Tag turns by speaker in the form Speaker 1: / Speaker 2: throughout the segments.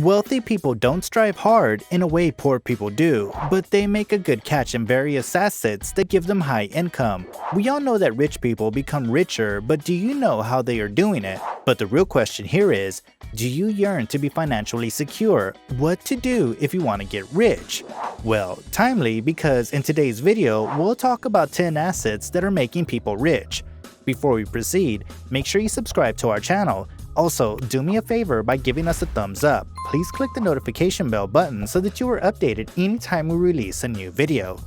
Speaker 1: Wealthy people don't strive hard in a way poor people do, but they make a good catch in various assets that give them high income. We all know that rich people become richer, but do you know how they are doing it? But the real question here is, do you yearn to be financially secure? What to do if you want to get rich? Well, timely, because in today's video, we'll talk about 10 assets that are making people rich. Before we proceed, make sure you subscribe to our channel. Also, do me a favor by giving us a thumbs up. Please click the notification bell button so that you are updated anytime we release a new video.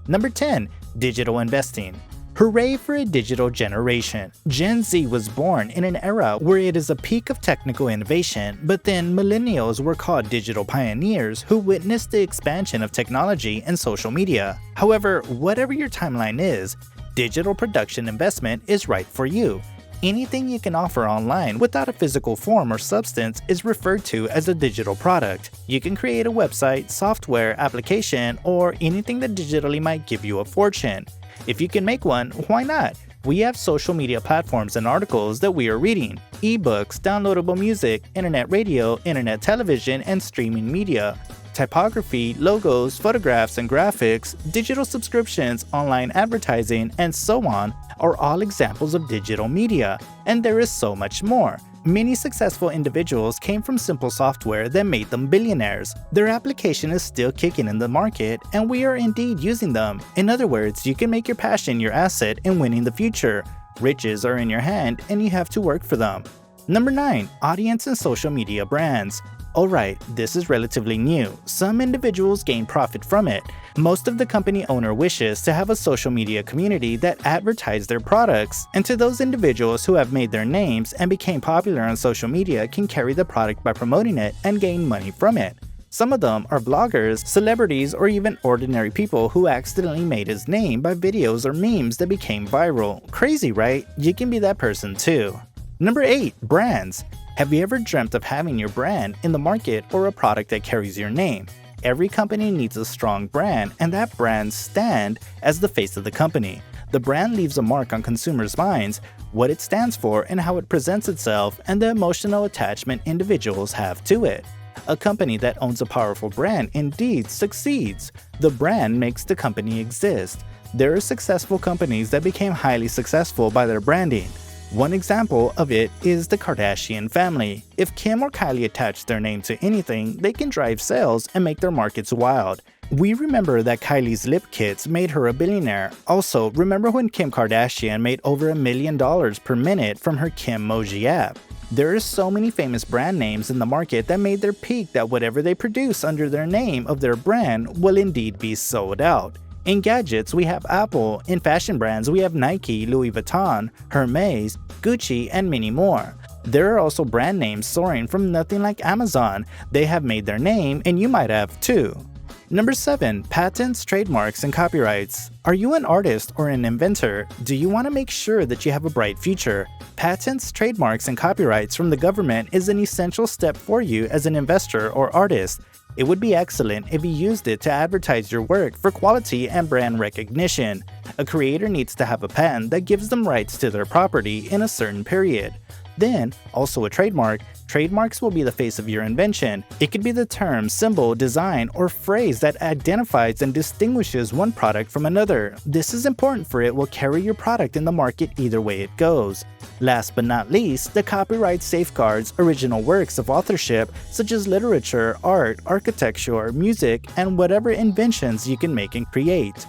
Speaker 1: Number 10. Digital investing. Hooray for a digital generation! Gen Z was born in an era where it is a peak of technical innovation, but then millennials were called digital pioneers who witnessed the expansion of technology and social media. However, whatever your timeline is, digital production investment is right for you. Anything you can offer online without a physical form or substance is referred to as a digital product. You can create a website, software, application, or anything that digitally might give you a fortune. If you can make one, why not? We have social media platforms and articles that we are reading, ebooks, downloadable music, internet radio, internet television, and streaming media, typography, logos, photographs and graphics, digital subscriptions, online advertising, and so on are all examples of digital media, and there is so much more. Many successful individuals came from simple software that made them billionaires. Their application is still kicking in the market, and we are indeed using them. In other words, you can make your passion your asset in winning the future. Riches are in your hand, and you have to work for them. Number 9. Audience and social media brands. Alright, this is relatively new. Some individuals gain profit from it. Most of the company owner wishes to have a social media community that advertise their products, and to those individuals who have made their names and became popular on social media can carry the product by promoting it and gain money from it. Some of them are bloggers, celebrities, or even ordinary people who accidentally made his name by videos or memes that became viral. Crazy, right? You can be that person too. Number 8. Brands. Have you ever dreamt of having your brand in the market or a product that carries your name? Every company needs a strong brand, and that brand stands as the face of the company. The brand leaves a mark on consumers' minds, what it stands for and how it presents itself, and the emotional attachment individuals have to it. A company that owns a powerful brand indeed succeeds. The brand makes the company exist. There are successful companies that became highly successful by their branding. One example of it is the Kardashian family. If Kim or Kylie attach their name to anything, they can drive sales and make their markets wild. We remember that Kylie's lip kits made her a billionaire. Also, remember when Kim Kardashian made over $1 million per minute from her Kimmoji app? There are so many famous brand names in the market that made their peak that whatever they produce under their name of their brand will indeed be sold out. In gadgets, we have Apple. In fashion brands, we have Nike, Louis Vuitton, Hermes, Gucci, and many more. There are also brand names soaring from nothing like Amazon. They have made their name, and you might have too. Number 7. Patents, trademarks, and copyrights. Are you an artist or an inventor? Do you want to make sure that you have a bright future? Patents, trademarks, and copyrights from the government is an essential step for you as an investor or artist. It would be excellent if you used it to advertise your work for quality and brand recognition. A creator needs to have a patent that gives them rights to their property in a certain period. Then, also a trademark. Trademarks will be the face of your invention. It could be the term, symbol, design, or phrase that identifies and distinguishes one product from another. This is important for it will carry your product in the market either way it goes. Last but not least, the copyright safeguards original works of authorship such as literature, art, architecture, music, and whatever inventions you can make and create.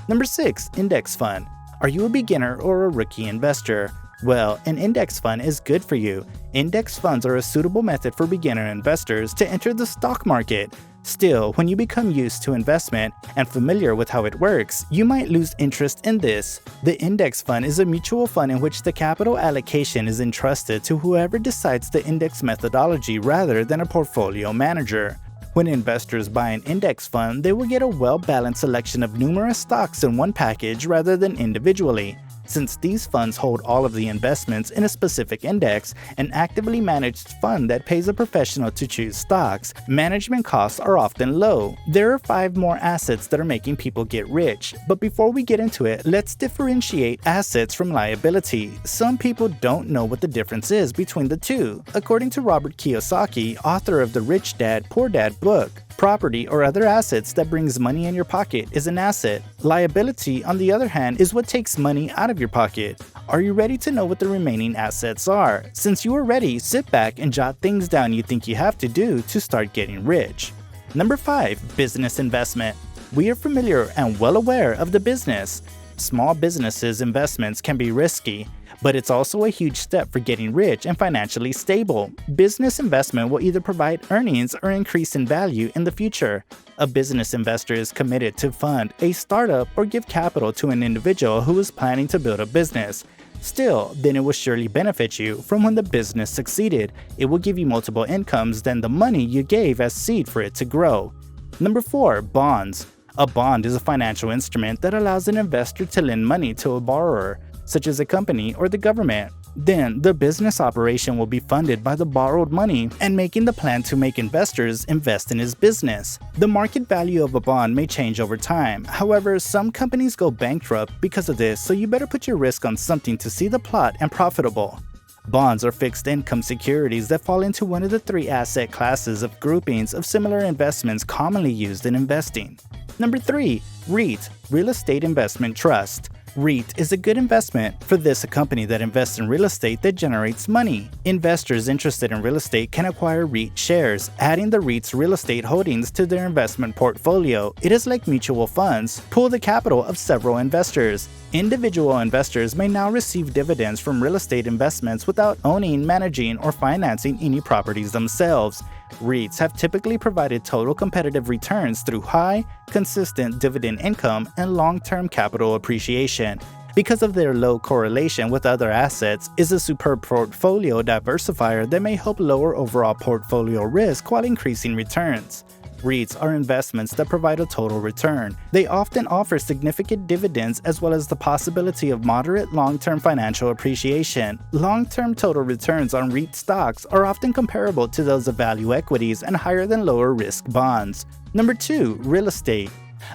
Speaker 1: Number 6. Index fund. Are you a beginner or a rookie investor? Well, an index fund is good for you. Index funds are a suitable method for beginner investors to enter the stock market. Still, when you become used to investment and familiar with how it works, you might lose interest in this. The index fund is a mutual fund in which the capital allocation is entrusted to whoever decides the index methodology rather than a portfolio manager. When investors buy an index fund, they will get a well-balanced selection of numerous stocks in one package rather than individually. Since these funds hold all of the investments in a specific index, an actively managed fund that pays a professional to choose stocks, management costs are often low. There are 5 more assets that are making people get rich, but before we get into it, let's differentiate assets from liability. Some people don't know what the difference is between the two. According to Robert Kiyosaki, author of the Rich Dad, Poor Dad book, property or other assets that brings money in your pocket is an asset. Liability, on the other hand, is what takes money out of your pocket. Are you ready to know what the remaining assets are? Since you are ready, sit back and jot things down you think you have to do to start getting rich. Number 5. Business investment. We are familiar and well aware of the business. Small businesses' investments can be risky, but it's also a huge step for getting rich and financially stable. Business investment will either provide earnings or increase in value in the future. A business investor is committed to fund a startup or give capital to an individual who is planning to build a business. Still, then it will surely benefit you from when the business succeeded. It will give you multiple incomes than the money you gave as seed for it to grow. Number 4. Bonds. A bond is a financial instrument that allows an investor to lend money to a borrower, such as a company or the government. Then, the business operation will be funded by the borrowed money and making the plan to make investors invest in his business. The market value of a bond may change over time. However, some companies go bankrupt because of this, so you better put your risk on something to see the plot and profitable. Bonds are fixed income securities that fall into one of the 3 asset classes of groupings of similar investments commonly used in investing. Number 3. REIT, Real Estate Investment Trust. REIT is a good investment. For this, a company that invests in real estate that generates money. Investors interested in real estate can acquire REIT shares, adding the REIT's real estate holdings to their investment portfolio. It is like mutual funds, pool the capital of several investors. Individual investors may now receive dividends from real estate investments without owning, managing, or financing any properties themselves. REITs have typically provided total competitive returns through high, consistent dividend income and long-term capital appreciation. Because of their low correlation with other assets, is a superb portfolio diversifier that may help lower overall portfolio risk while increasing returns. REITs are investments that provide a total return. They often offer significant dividends as well as the possibility of moderate long-term financial appreciation. Long-term total returns on REIT stocks are often comparable to those of value equities and higher than lower-risk bonds. Number 2. Real estate.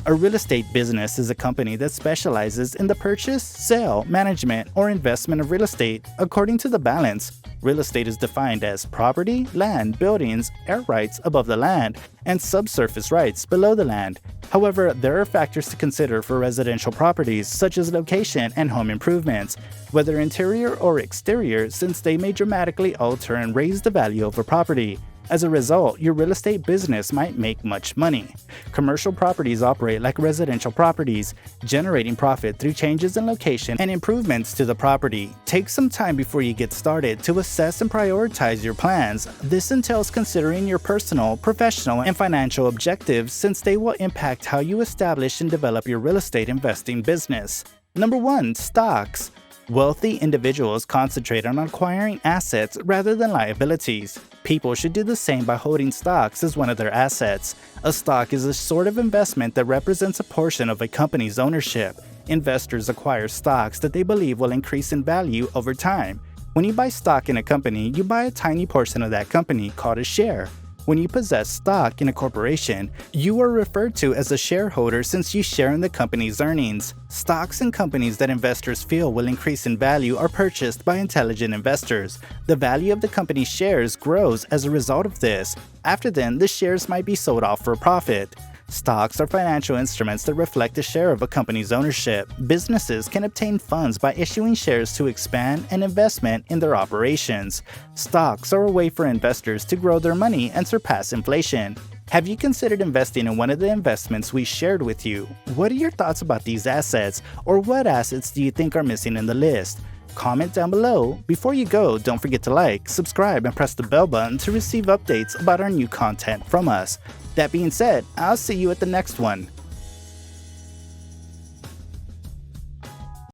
Speaker 1: A real estate business is a company that specializes in the purchase, sale, management, or investment of real estate. According to the balance, real estate is defined as property, land, buildings, air rights above the land, and subsurface rights below the land. However, there are factors to consider for residential properties, such as location and home improvements, whether interior or exterior, since they may dramatically alter and raise the value of a property. As a result, your real estate business might make much money. Commercial properties operate like residential properties, generating profit through changes in location and improvements to the property. Take some time before you get started to assess and prioritize your plans. This entails considering your personal, professional, and financial objectives, since they will impact how you establish and develop your real estate investing business. Number 1. Stocks. Wealthy individuals concentrate on acquiring assets rather than liabilities. People should do the same by holding stocks as one of their assets. A stock is a sort of investment that represents a portion of a company's ownership. Investors acquire stocks that they believe will increase in value over time. When you buy stock in a company, you buy a tiny portion of that company called a share. When you possess stock in a corporation, you are referred to as a shareholder since you share in the company's earnings. Stocks in companies that investors feel will increase in value are purchased by intelligent investors. The value of the company's shares grows as a result of this. After then, the shares might be sold off for a profit. Stocks are financial instruments that reflect a share of a company's ownership. Businesses can obtain funds by issuing shares to expand and investment in their operations. Stocks are a way for investors to grow their money and surpass inflation. Have you considered investing in one of the investments we shared with you? What are your thoughts about these assets, or what assets do you think are missing in the list? Comment down below. Before you go, don't forget to like, subscribe, and press the bell button to receive updates about our new content from us. That being said, I'll see you at the next one.